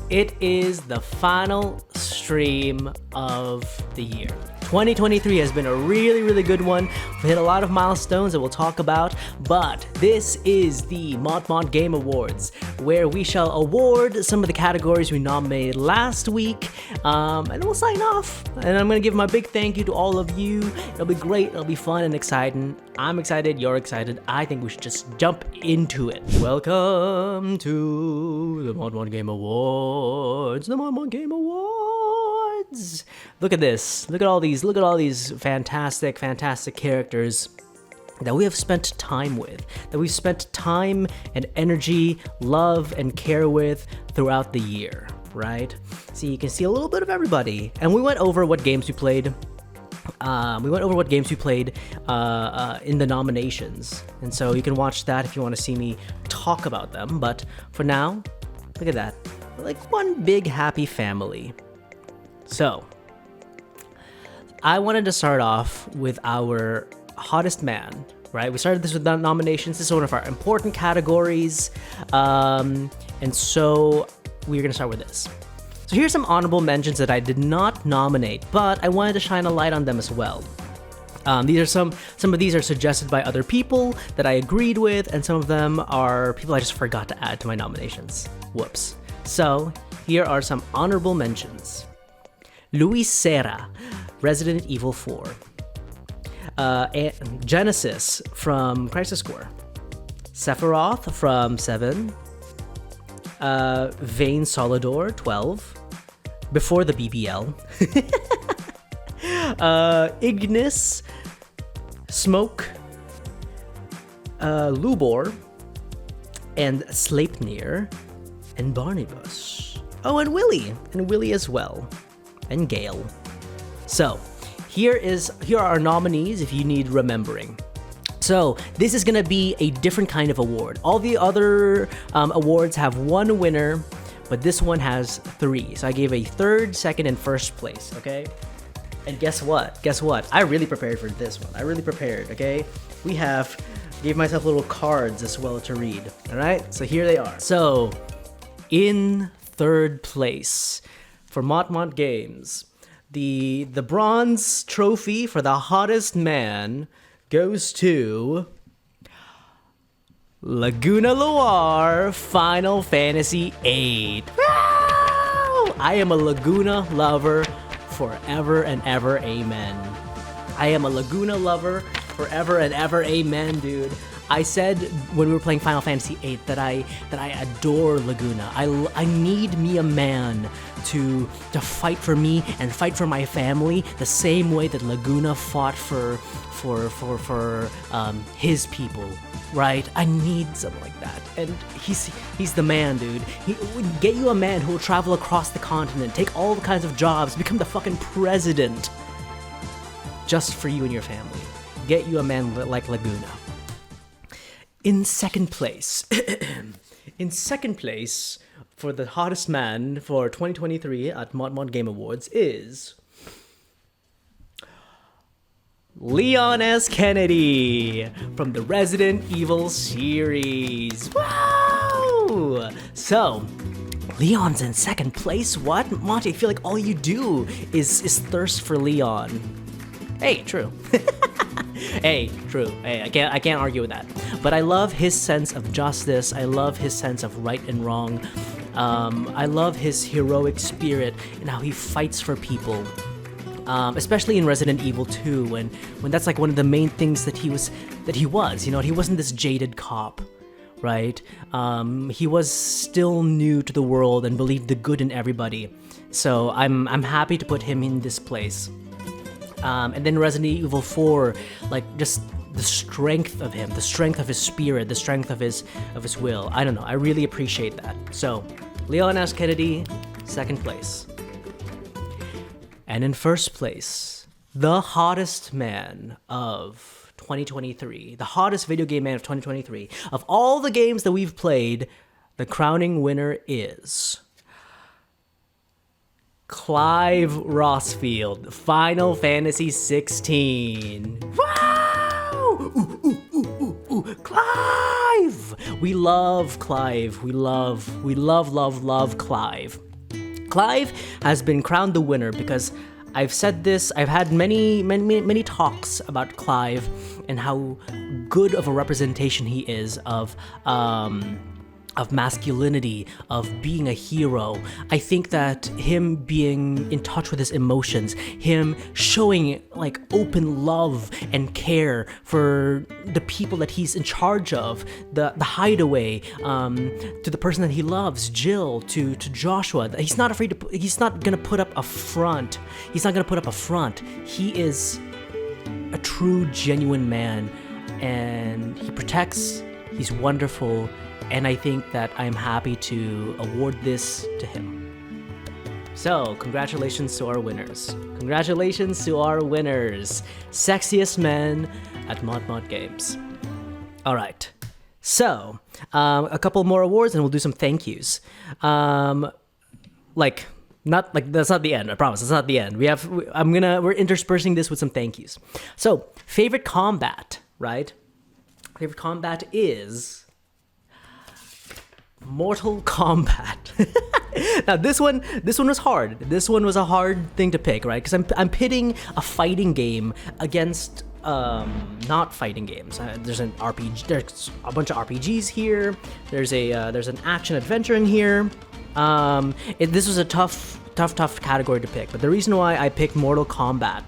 It is the final stream of the year. 2023 has been a really good one. We've hit a lot of milestones that we'll talk about, but this is the ModMod Game Awards, where we shall award some of the categories we nominated last week, and then we'll sign off. And I'm gonna give my big thank you to all of you. It'll be great, it'll be fun and exciting. I'm excited, you're excited. I think we should just jump into it. Welcome to the ModMod Game Awards. The ModMod Game Awards. Look at this. Look at all these fantastic characters that we have spent time with, that we've spent time and energy, love and care with throughout the year, right? So you can see a little bit of everybody. And we went over what games we played. In the nominations. And so you can watch that if you want to see me talk about them. But for now, look at that. We're like one big happy family. So, I wanted to start off with our hottest man, right? We started this with nominations. This is one of our important categories. And so we're going to start with this. So here's some honorable mentions that I did not nominate, but I wanted to shine a light on them as well. These are some of these are suggested by other people that I agreed with, and some of them are people I just forgot to add to my nominations. Whoops. So here are some honorable mentions. Luis Serra, Resident Evil 4. Genesis from Crisis Core. Sephiroth from 7. Vane Solidor, 12. Before the BBL. Ignis, Smoke, Lubor, and Sleipnir, and Barnabas. Oh, and Willie as well. And Gale. So, here are our nominees if you need remembering. So, this is gonna be a different kind of award. All the other awards have one winner, but this one has 3. So I gave a third, second, and first place, okay? And guess what? I really prepared for this one. I really prepared, okay? Gave myself little cards as well to read, all right? So here they are. So, in third place, for ModMod Games, the bronze trophy for the hottest man goes to Laguna Loire Final Fantasy VIII. I am a Laguna lover forever and ever, amen. I am a Laguna lover forever and ever, amen, dude. I said when we were playing Final Fantasy VIII that I adore Laguna. I need me a man to fight for me and fight for my family the same way that Laguna fought for his people, right? I need something like that, and he's the man, dude. Get you a man who will travel across the continent, take all kinds of jobs, become the fucking president, just for you and your family. Get you a man like Laguna. In second place, for the hottest man for 2023 at ModMod Game Awards is Leon S. Kennedy from the Resident Evil series. Wow! So, Leon's in second place? What? Monty, I feel like all you do is thirst for Leon. Hey, true. Hey, true. Hey, I can't argue with that. But I love his sense of justice. I love his sense of right and wrong. I love his heroic spirit and how he fights for people. Especially in Resident Evil 2, when that's like one of the main things that he was. You know, he wasn't this jaded cop, right? He was still new to the world and believed the good in everybody. So I'm happy to put him in this place. And then Resident Evil 4, like just the strength of him, the strength of his spirit, the strength of his will. I don't know. I really appreciate that. So, Leon S. Kennedy, second place. And in first place, the hottest man of 2023, the hottest video game man of 2023, of all the games that we've played, the crowning winner is Clive Rossfield, Final Fantasy 16. Wow! Ooh, Clive! We love Clive. We love Clive. Clive has been crowned the winner because I've said this, I've had many talks about Clive and how good of a representation he is of masculinity, of being a hero. I think that him being in touch with his emotions, him showing like open love and care for the people that he's in charge of, the hideaway, to the person that he loves, Jill, to Joshua. He's not afraid to. He's not gonna put up a front. He's not gonna put up a front. He is a true, genuine man, and he protects. He's wonderful. And I think that I'm happy to award this to him. So, congratulations to our winners. Congratulations to our winners. Sexiest men at Mod Games. Alright. So, a couple more awards and we'll do some thank yous. That's not the end, I promise. It's not the end. We're interspersing this with some thank yous. So, favorite combat, right? Favorite combat is Mortal Kombat. Now this one was hard. This one was a hard thing to pick, right? Because I'm pitting a fighting game against not fighting games. There's an RPG. There's a bunch of RPGs here. There's an action adventure in here. This was a tough category to pick. But the reason why I picked Mortal Kombat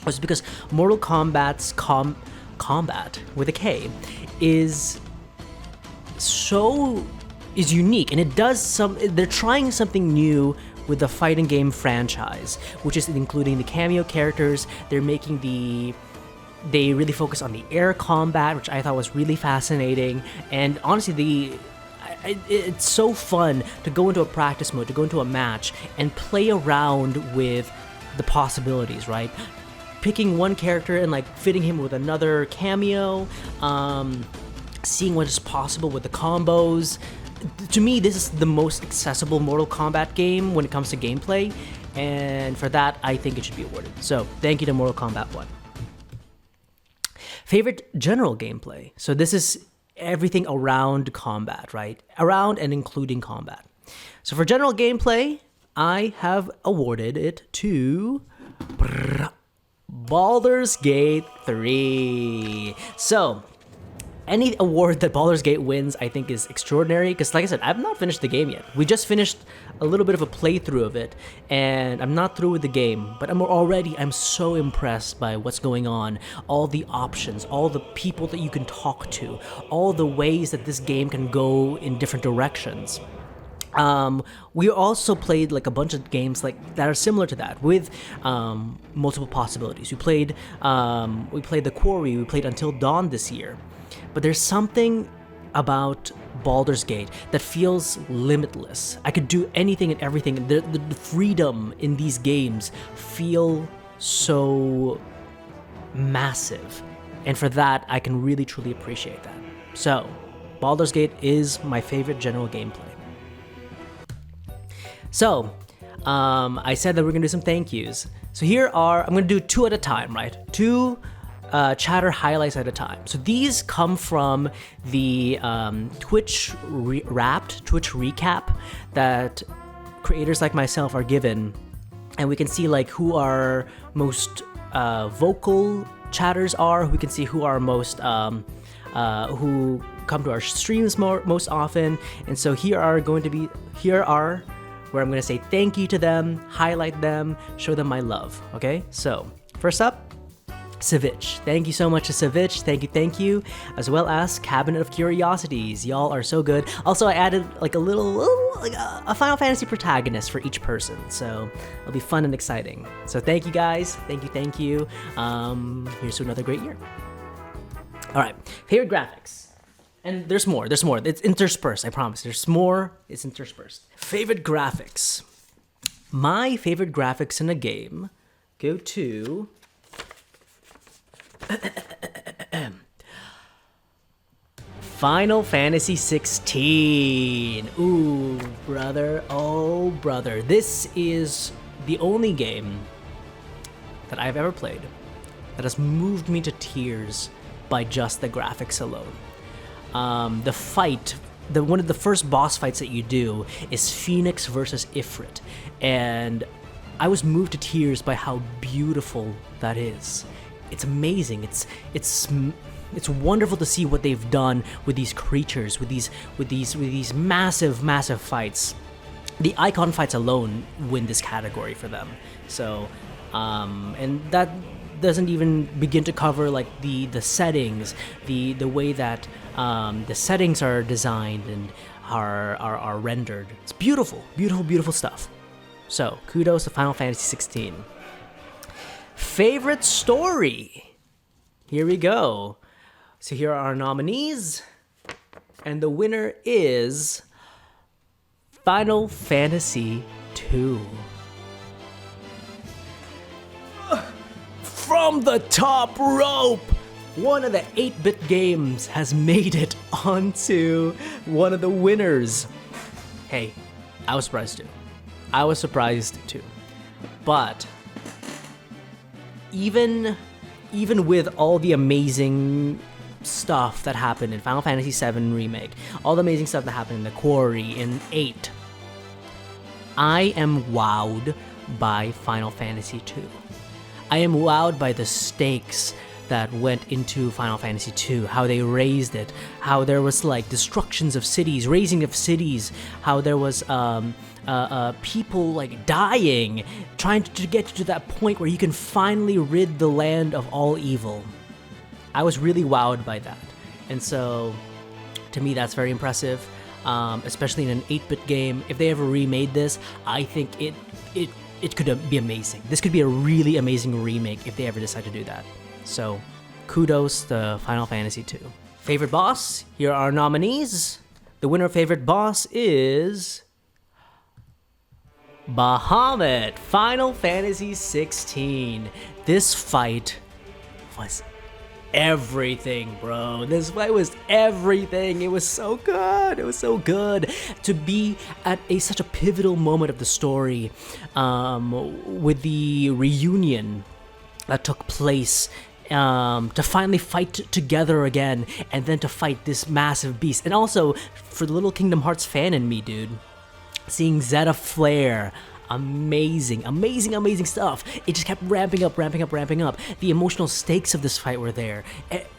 was because Mortal Kombat's combat with a K is unique, and they're trying something new with the fighting game franchise, which is including the cameo characters. They really focus on the air combat, which I thought was really fascinating. And honestly, it's so fun to go into a practice mode, to go into a match and play around with the possibilities, right? Picking one character and like fitting him with another cameo, seeing what is possible with the combos. To me, this is the most accessible Mortal Kombat game when it comes to gameplay, and for that, I think it should be awarded. So, thank you to Mortal Kombat 1. Favorite general gameplay. So this is everything around combat, right? Around and including combat. So for general gameplay, I have awarded it to Baldur's Gate 3. So, any award that Baldur's Gate wins, I think, is extraordinary, because like I said, I've not finished the game yet. We just finished a little bit of a playthrough of it, and I'm not through with the game, but I'm so impressed by what's going on, all the options, all the people that you can talk to, all the ways that this game can go in different directions. We also played like a bunch of games like that are similar to that with multiple possibilities. We played The Quarry, we played Until Dawn this year. But there's something about Baldur's Gate that feels limitless. I could do anything and everything. The freedom in these games feel so massive. And for that, I can really truly appreciate that. So, Baldur's Gate is my favorite general gameplay. So, I said that we're gonna do some thank yous. So I'm gonna do 2 at a time, right? 2 chatter highlights at a time. So these come from the Twitch recap that creators like myself are given, and we can see like who our most vocal chatters are. We can see who our most who come to our streams most often. And so here are where I'm going to say thank you to them, highlight them, show them my love. Okay, so first up, Savitch. Thank you so much to Savitch. Thank you. As well as Cabinet of Curiosities. Y'all are so good. Also, I added like a Final Fantasy protagonist for each person. So it'll be fun and exciting. So thank you guys. Thank you. Here's to another great year. All right. Favorite graphics. And there's more. It's interspersed. I promise. There's more. It's interspersed. Favorite graphics. My favorite graphics in a game go to Final Fantasy 16. Ooh, brother. Oh, brother. This is the only game that I've ever played that has moved me to tears by just the graphics alone. The fight one of the first boss fights that you do is Phoenix versus Ifrit, and I was moved to tears by how beautiful that is. It's amazing. It's wonderful to see what they've done with these creatures, with these massive fights. The icon fights alone win this category for them. So, and that doesn't even begin to cover like the settings, the way that the settings are designed and are rendered. It's beautiful stuff. So, kudos to Final Fantasy 16. Favorite story. Here we go. So here are our nominees, and the winner is Final Fantasy II. From the top rope! One of the 8-bit games has made it onto one of the winners. Hey, I was surprised too. But even with all the amazing stuff that happened in Final Fantasy VII Remake, all the amazing stuff that happened in The Quarry, in 8, I am wowed by Final Fantasy II. I am wowed by the stakes that went into Final Fantasy II, how they raised it, how there was like destructions of cities, razing of cities, how there was people like dying, trying to get to that point where you can finally rid the land of all evil. I was really wowed by that, and so to me that's very impressive, especially in an 8-bit game. If they ever remade this, I think it could be amazing. This could be a really amazing remake if they ever decide to do that. So kudos to Final Fantasy II. Favorite boss, here are our nominees. The winner of favorite boss is Bahamut, Final Fantasy 16. This fight was everything, bro. This fight was everything. It was so good. It was so good to be at such a pivotal moment of the story, with the reunion that took place, to finally fight together again, and then to fight this massive beast. And also, for the little Kingdom Hearts fan in me, dude, seeing Zeta Flare, amazing stuff. It just kept ramping up. The emotional stakes of this fight were there.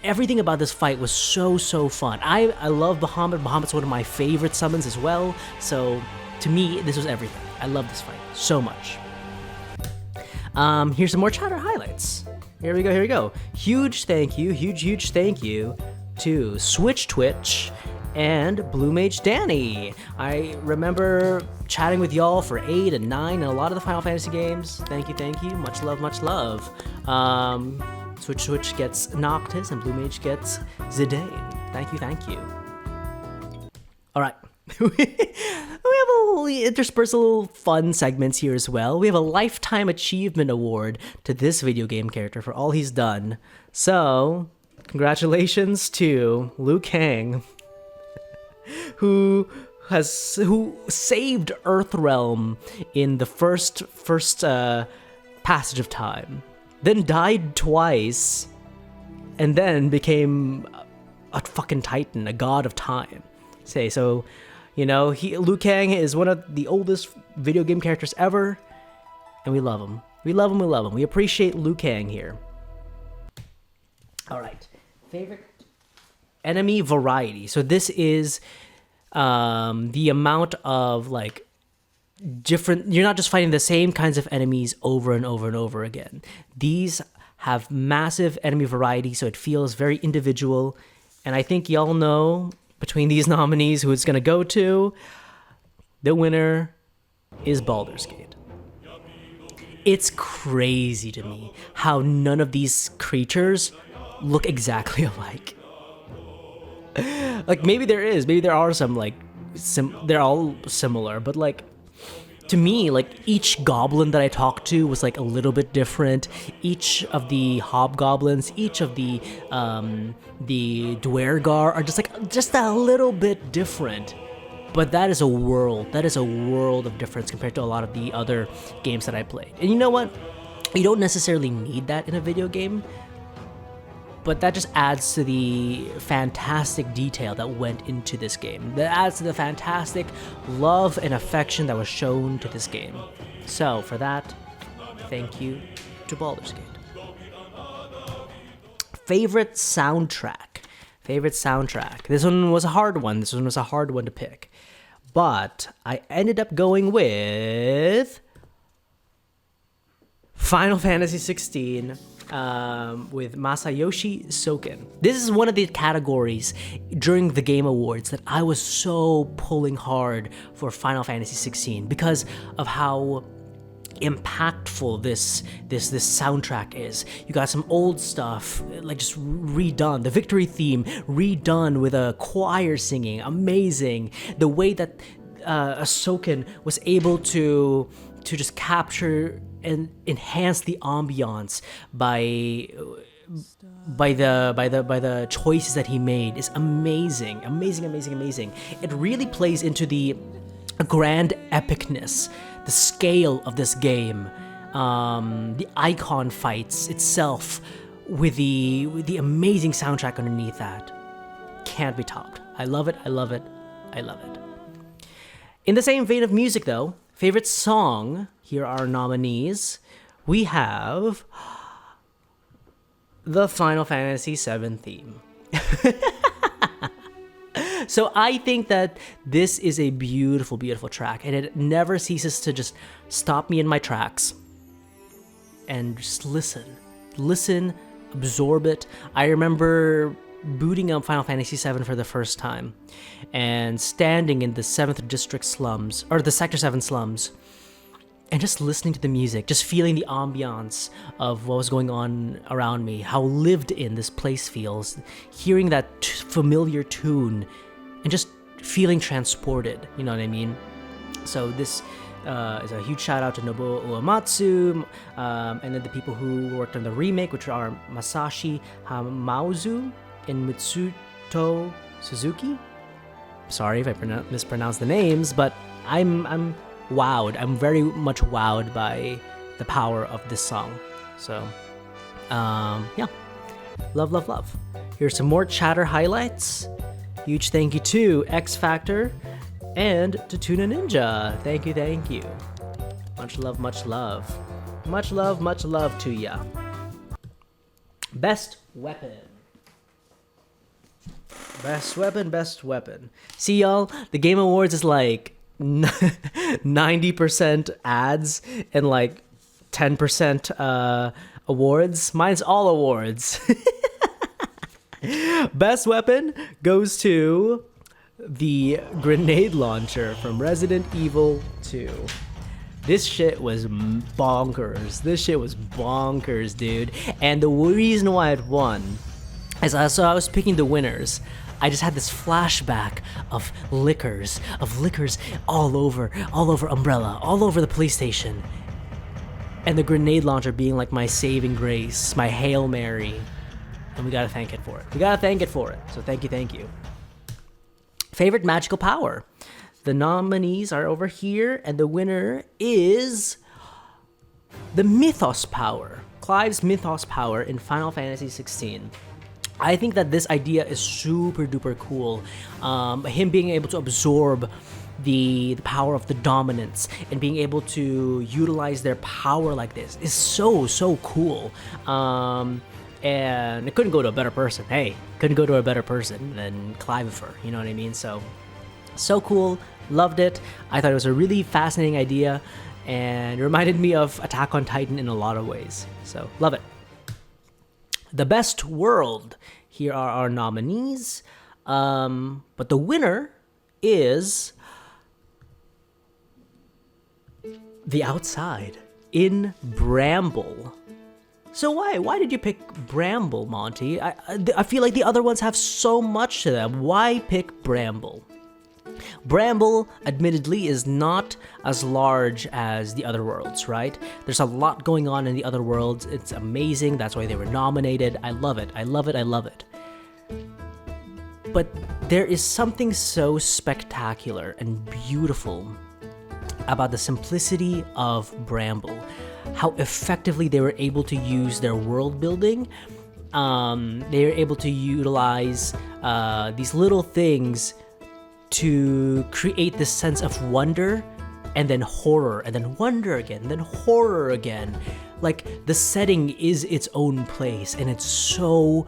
Everything about this fight was so fun. I love Bahamut. Bahamut's one of my favorite summons as well. So to me, this was everything. I love this fight so much. Here's some more chatter highlights. Here we go. Huge thank you to Switch Twitch and Blue Mage Danny. I remember chatting with y'all for 8 and 9 and a lot of the Final Fantasy games. Thank you. Much love. Switch gets Noctis and Blue Mage gets Zidane. Thank you. All right. We have a little interspersed little fun segments here as well. We have a Lifetime Achievement Award to this video game character for all he's done. So, congratulations to Liu Kang, who saved Earthrealm in the first passage of time, then died twice, and then became a fucking titan, a god of time. So, you know, Liu Kang is one of the oldest video game characters ever, and we love him. We appreciate Liu Kang here. All right, favorite enemy variety. So this is the amount of like different. You're not just fighting the same kinds of enemies over and over again. These have massive enemy variety, so it feels very individual. And I think y'all know, between these nominees, who it's going to go to. The winner is Baldur's Gate. It's crazy to me how none of these creatures look exactly alike. Like, maybe there are some, like, they're all similar, but, like, to me, like, each goblin that I talked to was, like, a little bit different. Each of the hobgoblins, each of the Dwergar are just a little bit different. But that is a world of difference compared to a lot of the other games that I played. And you know what? You don't necessarily need that in a video game. but that just adds to the fantastic detail that went into this game. That adds to the fantastic love and affection that was shown to this game. So for that, thank you to Baldur's Gate. Favorite soundtrack. This one was a hard one. To pick. But I ended up going with Final Fantasy 16 with Masayoshi Soken. This is one of the categories during the Game Awards that I was so pulling hard for Final Fantasy 16 because of how impactful this soundtrack is. You got some old stuff like just redone, the victory theme redone with a choir singing, amazing. The way that Ahsoken was able to just capture and enhance the ambiance by the choices that he made is amazing. It really plays into the grand epicness, the scale of this game, the icon fights itself, with the amazing soundtrack underneath that. Can't be topped. I love it. In the same vein of music, though, favorite song, here are our nominees. We have the Final Fantasy VII theme. So I think that this is a beautiful, beautiful track, and it never ceases to just stop me in my tracks and just listen, absorb it. I remember booting up Final Fantasy VII for the first time and standing in the 7th District slums, or the Sector 7 slums, and just listening to the music, just feeling the ambiance of what was going on around me, how lived in this place feels, hearing that familiar tune, and just feeling transported, you know what I mean? So this is a huge shout out to Nobuo Uematsu, and then the people who worked on the remake, which are Masashi Hamauzu and Mitsuto Suzuki. Sorry if I mispronounce the names, but I'm wowed. I'm very much wowed by the power of this song. So, yeah. Love. Here's some more chatter highlights. Huge thank you to X Factor and to Tuna Ninja. Thank you. Much love to ya. Best weapon. See, y'all, the Game Awards is like 90% ads and like 10% awards. Mine's all awards. Best weapon goes to the grenade launcher from Resident Evil 2. This shit was bonkers, dude. And the reason why it won is I was picking the winners. I just had this flashback of liquors all over Umbrella, all over the police station. And the grenade launcher being like my saving grace, my Hail Mary. And we gotta thank it for it. So thank you. Favorite magical power. The nominees are over here, and the winner is the Mythos power. Clive's Mythos power in Final Fantasy 16. I think that this idea is super duper cool. Him being able to absorb the power of the dominance and being able to utilize their power like this is so cool. And it couldn't go to a better person. Couldn't go to a better person than Clivifer, you know what I mean? So cool, loved it. I thought it was a really fascinating idea, and it reminded me of Attack on Titan in a lot of ways. So, love it. The best world. Here are our nominees. But the winner is The Outside in Bramble. So why did you pick Bramble, Monty? I feel like the other ones have so much to them. Why pick Bramble? Bramble, admittedly, is not as large as the other worlds, right? There's a lot going on in the other worlds. It's amazing. That's why they were nominated. I love it. But there is something so spectacular and beautiful about the simplicity of Bramble. How effectively they were able to use their world building they're able to utilize these little things to create this sense of wonder, and then horror, and then wonder again, and then horror again. Like, the setting is its own place, and it's so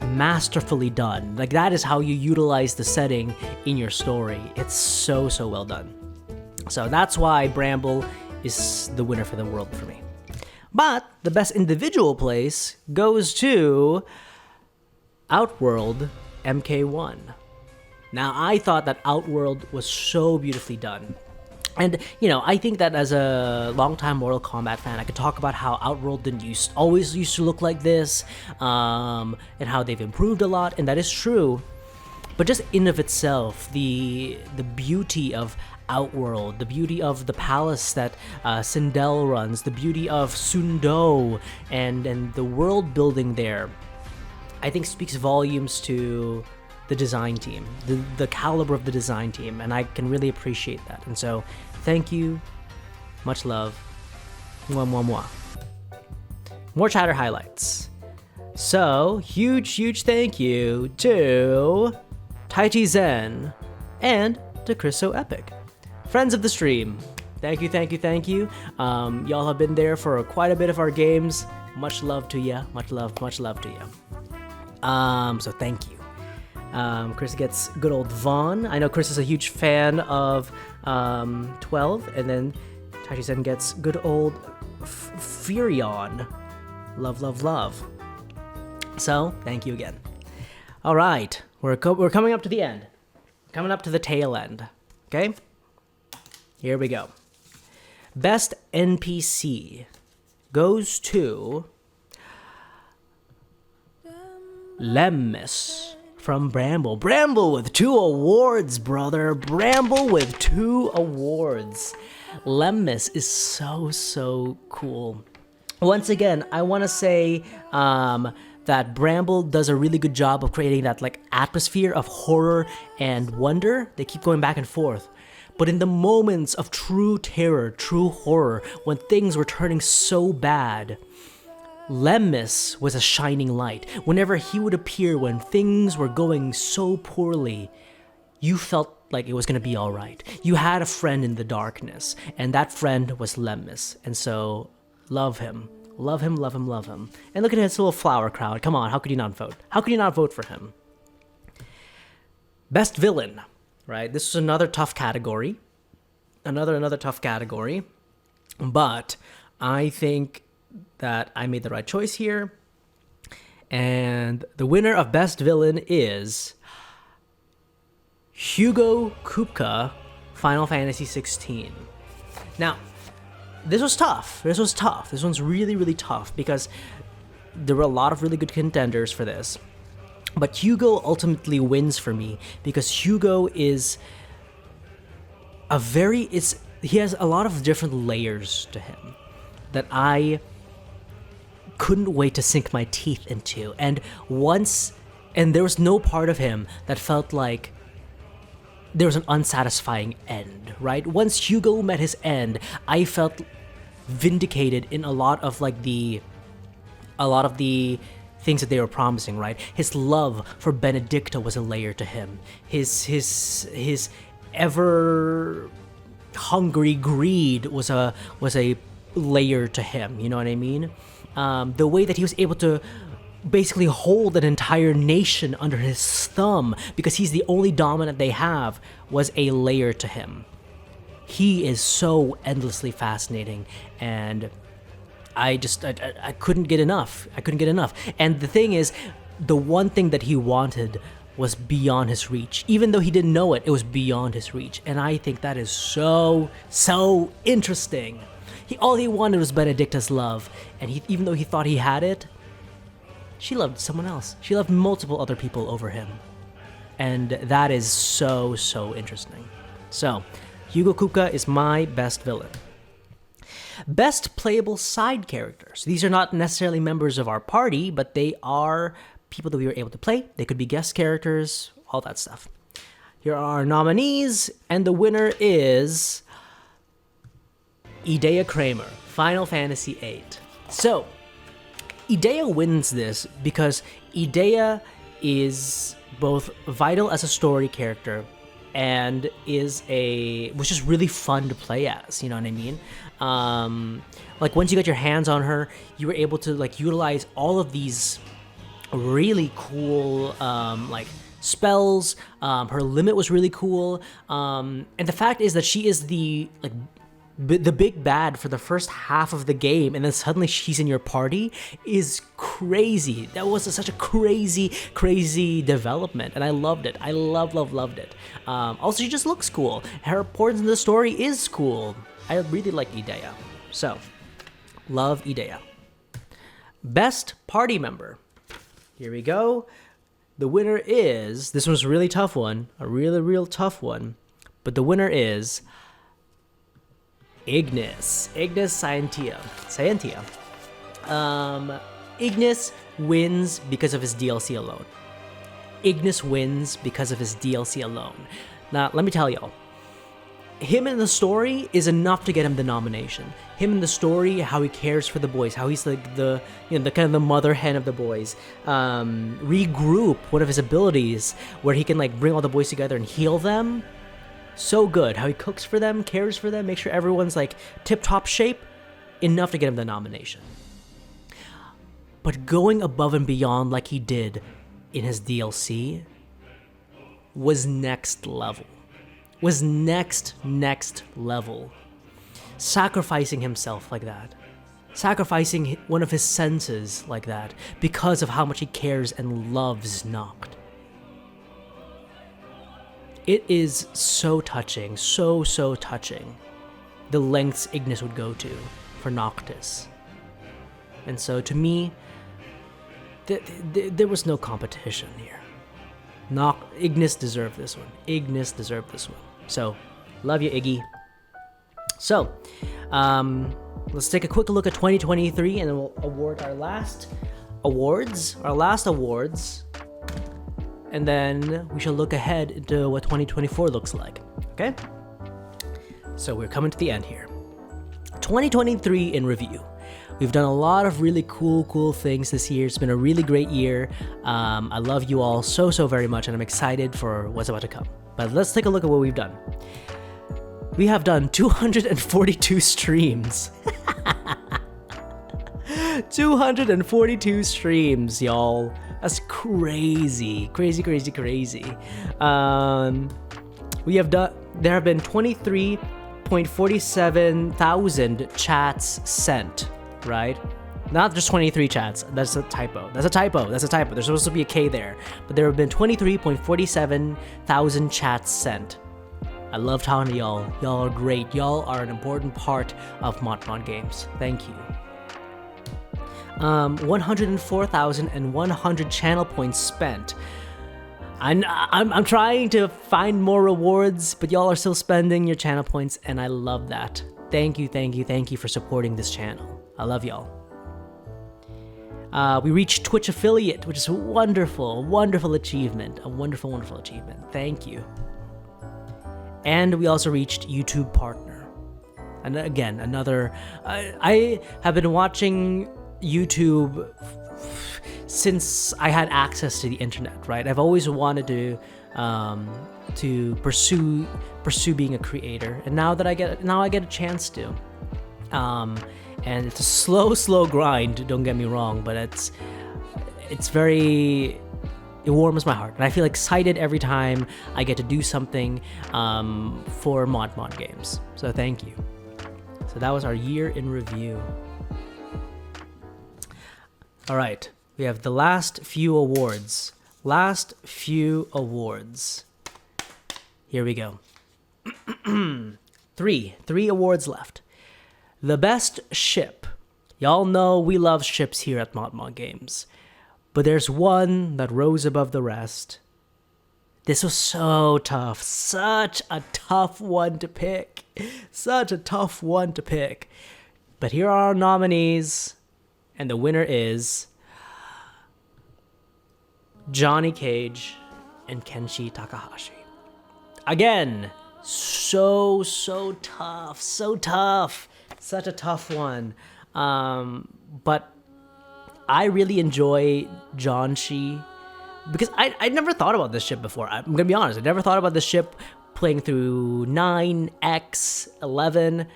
masterfully done. Like, that is how you utilize the setting in your story. It's so well done. So that's why Bramble is the winner for the world for me. But the best individual place goes to Outworld MK1. Now, I thought that Outworld was so beautifully done. And, I think that as a longtime Mortal Kombat fan, I could talk about how Outworld didn't always used to look like this, and how they've improved a lot, and that is true. But just in of itself, the beauty of Outworld, the beauty of the palace that Sindel runs, the beauty of Sundo, and the world building there, I think speaks volumes to the design team, the caliber of the design team, and I can really appreciate that. And so, thank you, much love, mwah mwah mwah. More chatter highlights. So, huge thank you to Taichi Zen and to Chris So Epic. Friends of the stream, thank you. Y'all have been there for quite a bit of our games. Much love to ya, much love to ya. So thank you. Chris gets good old Vaughn. I know Chris is a huge fan of 12, and then Taichi Zen gets good old Furion. Love. So, thank you again. All right, we're coming up to the end. Coming up to the tail end. Okay? Here we go. Best NPC goes to Lemmis from Bramble. Bramble with 2 awards, brother. Bramble with 2 awards. Lemmis is so cool. Once again, I want to say that Bramble does a really good job of creating that like atmosphere of horror and wonder. They keep going back and forth. But in the moments of true terror, true horror, when things were turning so bad, Lemmis was a shining light. Whenever he would appear when things were going so poorly, you felt like it was going to be all right. You had a friend in the darkness, and that friend was Lemmis. And so, love him. Love him. And look at his little flower crowd. Come on, how could you not vote? How could you not vote for him? Best villain, right? This is another tough category. Another tough category. But I think that I made the right choice here. And the winner of Best Villain is Hugo Kupka, Final Fantasy XVI. Now, this was tough. This one's really tough because there were a lot of really good contenders for this. But Hugo ultimately wins for me because Hugo is he has a lot of different layers to him that I couldn't wait to sink my teeth into. And there was no part of him that felt like there was an unsatisfying end, right? Once Hugo met his end, I felt vindicated in a lot of the things that they were promising, right? His love for Benedicta was a layer to him. His ever hungry greed was a layer to him, you know what I mean? The way that he was able to basically hold an entire nation under his thumb because he's the only dominant they have was a layer to him. He is so endlessly fascinating, and I couldn't get enough. And the thing is, the one thing that he wanted was beyond his reach. Even though he didn't know it, it was beyond his reach. And I think that is so interesting. All he wanted was Benedicta's love, and even though he thought he had it, she loved someone else. She loved multiple other people over him. And that is so interesting. So, Hugo Kupka is my best villain. Best playable side characters. These are not necessarily members of our party, but they are people that we were able to play. They could be guest characters, all that stuff. Here are our nominees, and the winner is Idea Kramer, Final Fantasy VIII. So, Idea wins this because Idea is both vital as a story character and was just really fun to play as, you know what I mean? Like once you got your hands on her, you were able to like utilize all of these really cool like spells. Her limit was really cool, and the fact is that she is the like the big bad for the first half of the game, and then suddenly she's in your party is crazy. That was such a crazy development, and I loved it. I loved it. Also, she just looks cool. Her importance in the story is cool. I really like Idea. So, love Idea. Best party member. Here we go. The winner is, this was a really tough one, a real tough one, but the winner is Ignis Scientia. Ignis wins because of his DLC alone. Now, let me tell y'all, him in the story is enough to get him the nomination. Him in the story, how he cares for the boys, how he's like the kind of the mother hen of the boys. Regroup, one of his abilities, where he can like bring all the boys together and heal them. So good. How he cooks for them, cares for them, make sure everyone's like tip-top shape. Enough to get him the nomination. But going above and beyond like he did in his DLC was next level. Next level. Sacrificing himself like that. Sacrificing one of his senses like that because of how much he cares and loves Noct. It is so touching, so touching, the lengths Ignis would go to for Noctis. And so to me, there was no competition here. Ignis deserved this one. So, love you, Iggy. So, let's take a quick look at 2023 and then we'll award our last awards. And then we shall look ahead into what 2024 looks like. Okay? So we're coming to the end here. 2023 in review. We've done a lot of really cool things this year. It's been a really great year. I love you all so very much, and I'm excited for what's about to come. But let's take a look at what we've done. We have done 242 streams. 242 streams, y'all. That's crazy. There have been 23.47 thousand chats sent, right? Not just 23 chats. That's a typo. There's supposed to be a K there. But there have been 23.47 thousand chats sent. I love talking to y'all. Y'all are great. Y'all are an important part of Motmon Games. Thank you. 104,100 channel points spent. I'm trying to find more rewards, but y'all are still spending your channel points, and I love that. Thank you for supporting this channel. I love y'all. We reached Twitch affiliate, which is a wonderful achievement. A wonderful achievement. Thank you. And we also reached YouTube partner. And again, another... I have been watching YouTube since I had access to the internet, right? I've always wanted to pursue being a creator, and now I get a chance to. And it's a slow grind, don't get me wrong, but it warms my heart, and I feel excited every time I get to do something for Motmon Games. So thank you. So that was our year in review. All right, we have the last few awards. Here we go. Three awards left. The best ship. Y'all know we love ships here at Motmon Games, but there's one that rose above the rest. This was so tough. Such a tough one to pick. But here are our nominees. And the winner is Johnny Cage and Kenshi Takahashi. Again, so tough. Such a tough one. But I really enjoy Jiangxi because I never thought about this ship before. I'm gonna be honest. I never thought about this ship playing through 9, X, 11.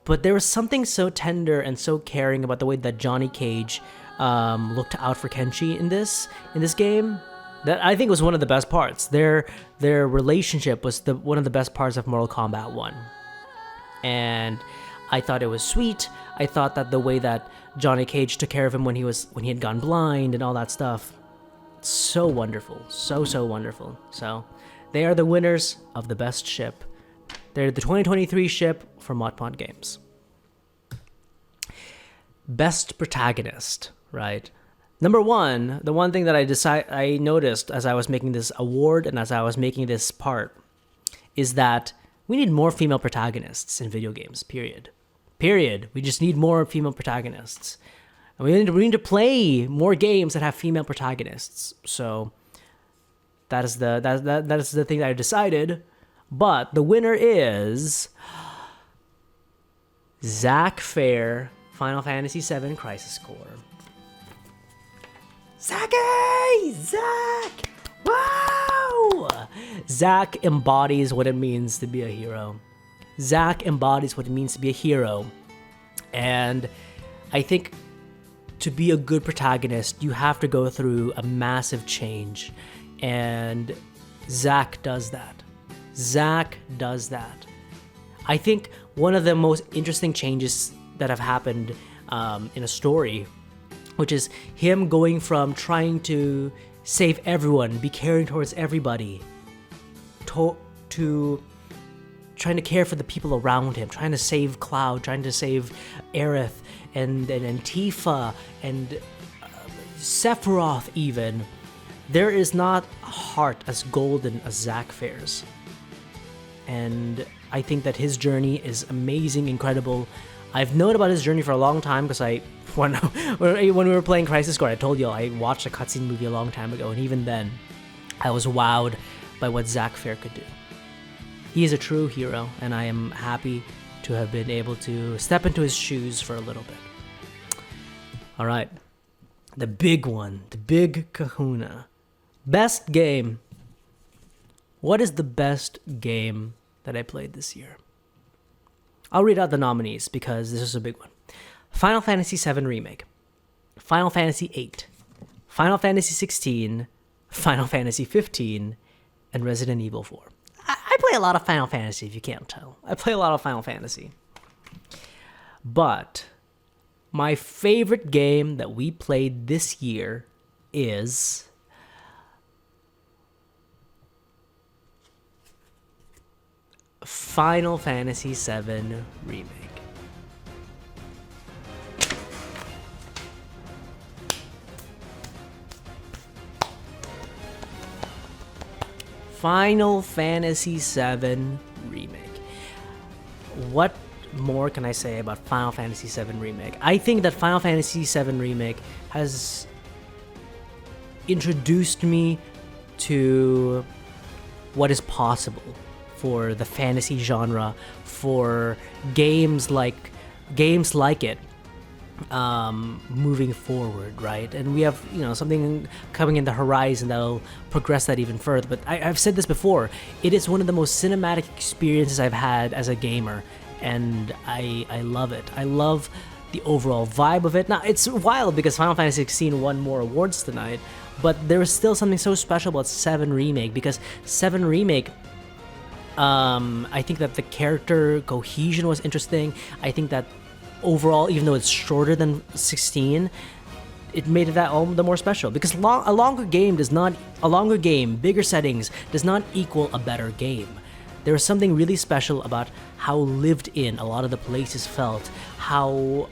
But there was something so tender and so caring about the way that Johnny Cage looked out for Kenshi in this game that I think was one of the best parts. Their relationship was one of the best parts of Mortal Kombat 1. And I thought it was sweet. I thought that the way that Johnny Cage took care of him when he had gone blind and all that stuff, so wonderful. So wonderful. So they are the winners of the best ship. They're the 2023 ship for Mod Games. Best protagonist, right? Number one, the one thing that I noticed as I was making this award and as I was making this part is that we need more female protagonists in video games, period. We just need more female protagonists. And we need to play more games that have female protagonists. So that is the thing that I decided. But the winner is Zack Fair, Final Fantasy VII Crisis Core. Zack! Wow! Zack embodies what it means to be a hero. Zack embodies what it means to be a hero. And I think to be a good protagonist, you have to go through a massive change. And Zack does that. I think one of the most interesting changes that have happened in a story, which is him going from trying to save everyone, be caring towards everybody, to trying to care for the people around him, trying to save Cloud, trying to save Aerith and Tifa and Sephiroth even. There is not a heart as golden as Zack Fair's. And I think that his journey is amazing, incredible. I've known about his journey for a long time because when we were playing Crisis Core, I told you I watched a cutscene movie a long time ago, and even then, I was wowed by what Zack Fair could do. He is a true hero, and I am happy to have been able to step into his shoes for a little bit. All right, the big one, the big kahuna. Best game. What is the best game that I played this year? I'll read out the nominees because this is a big one. Final Fantasy VII Remake, Final Fantasy VIII, Final Fantasy XVI, Final Fantasy XV, and Resident Evil 4. I play a lot of Final Fantasy, if you can't tell. I play a lot of Final Fantasy. But my favorite game that we played this year is Final Fantasy VII Remake. Final Fantasy VII Remake. What more can I say about Final Fantasy VII Remake? I think that Final Fantasy VII Remake has introduced me to what is possible for the fantasy genre, for games like it moving forward, right? And we have something coming in the horizon that'll progress that even further. But I've said this before, it is one of the most cinematic experiences I've had as a gamer, and I love it. I love the overall vibe of it. Now it's wild because Final Fantasy XVI won more awards tonight, but there is still something so special about 7 Remake, because 7 Remake, I think that the character cohesion was interesting. I think that overall, even though it's shorter than 16, it made it that all the more special, because a longer game, bigger settings does not equal a better game. There was something really special about how lived in a lot of the places felt, how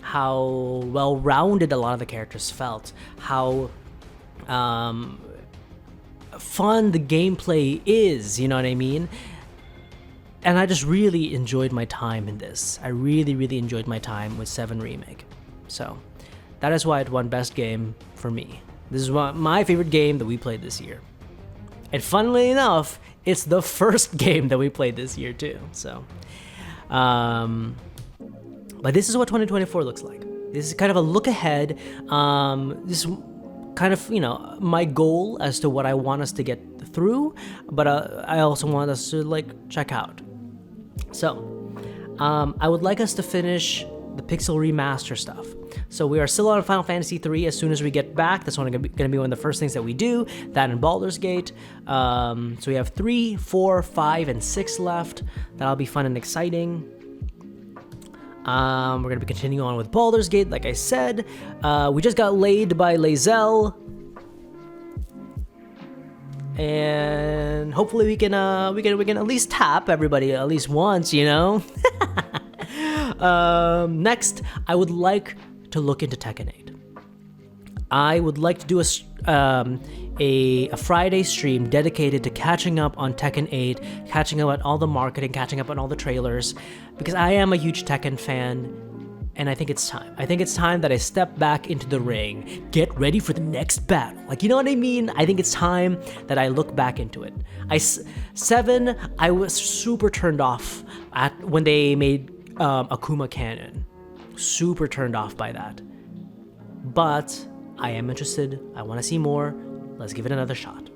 well-rounded a lot of the characters felt, how fun the gameplay is, you know what I mean? And I just really enjoyed my time in this. I really, really enjoyed my time with 7 Remake. So that is why it won Best Game for me. This is my favorite game that we played this year. And funnily enough, it's the first game that we played this year too. So, but this is what 2024 looks like. This is kind of a look ahead. This is kind of, my goal as to what I want us to get through, but I also want us to check out. So, I would like us to finish the Pixel Remaster stuff. So we are still on Final Fantasy 3. As soon as we get back, that's going to be one of the first things that we do. That and Baldur's Gate. So we have 3, 4, 5, and 6 left. That'll be fun and exciting. We're going to be continuing on with Baldur's Gate, like I said. We just got laid by Lae'zel. And hopefully we can at least tap everybody at least once, Next, I would like to look into Tekken 8. I would like to do a Friday stream dedicated to catching up on Tekken 8, catching up on all the marketing, catching up on all the trailers, because I am a huge Tekken fan, and I think it's time. I think it's time that I step back into the ring, get ready for the next battle. You know what I mean? I think it's time that I look back into it. 7, I was super turned off at when they made Akuma canon. Super turned off by that. But I am interested. I want to see more. Let's give it another shot.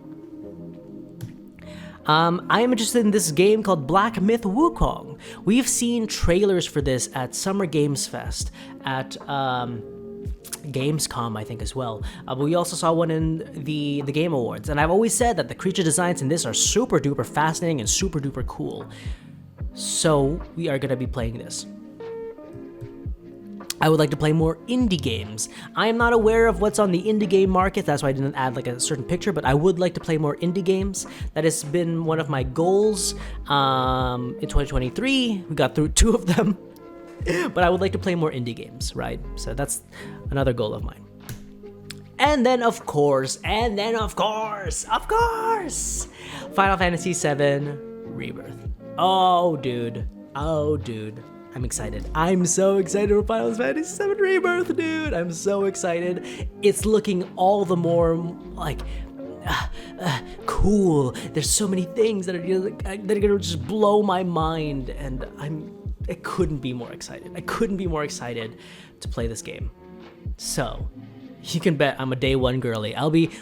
I am interested in this game called Black Myth Wukong. We've seen trailers for this at Summer Games Fest, at Gamescom, I think, as well. But we also saw one in the Game Awards. And I've always said that the creature designs in this are super duper fascinating and super duper cool. So we are going to be playing this. I would like to play more indie games. I am not aware of what's on the indie game market, that's why I didn't add a certain picture, but I would like to play more indie games. That has been one of my goals in 2023. We got through 2 of them, but I would like to play more indie games, right? So that's another goal of mine. And then of course, Final Fantasy VII Rebirth. Oh dude. I'm excited. I'm so excited for Final Fantasy VII Rebirth, dude. I'm so excited. It's looking all the more cool. There's so many things that are gonna just blow my mind, and I couldn't be more excited. I couldn't be more excited to play this game. So you can bet I'm a day one girly.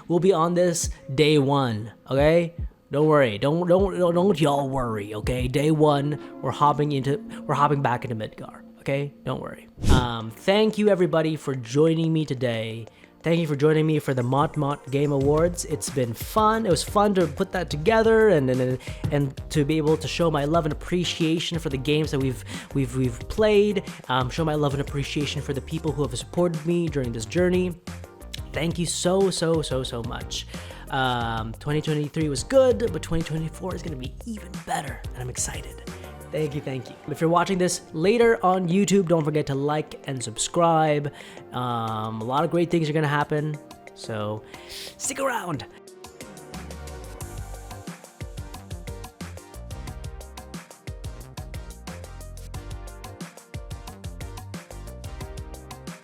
We'll be on this day one, okay? Don't worry. Don't y'all worry, okay? Day one, we're hopping back into Midgar, okay? Don't worry. Thank you everybody for joining me today. Thank you for joining me for the Mott Game Awards. It's been fun. It was fun to put that together and to be able to show my love and appreciation for the games that we've played. Show my love and appreciation for the people who have supported me during this journey. Thank you so much. 2023 was good, but 2024 is going to be even better, and I'm excited. Thank you. If you're watching this later on YouTube, don't forget to like and subscribe. A lot of great things are going to happen, so stick around.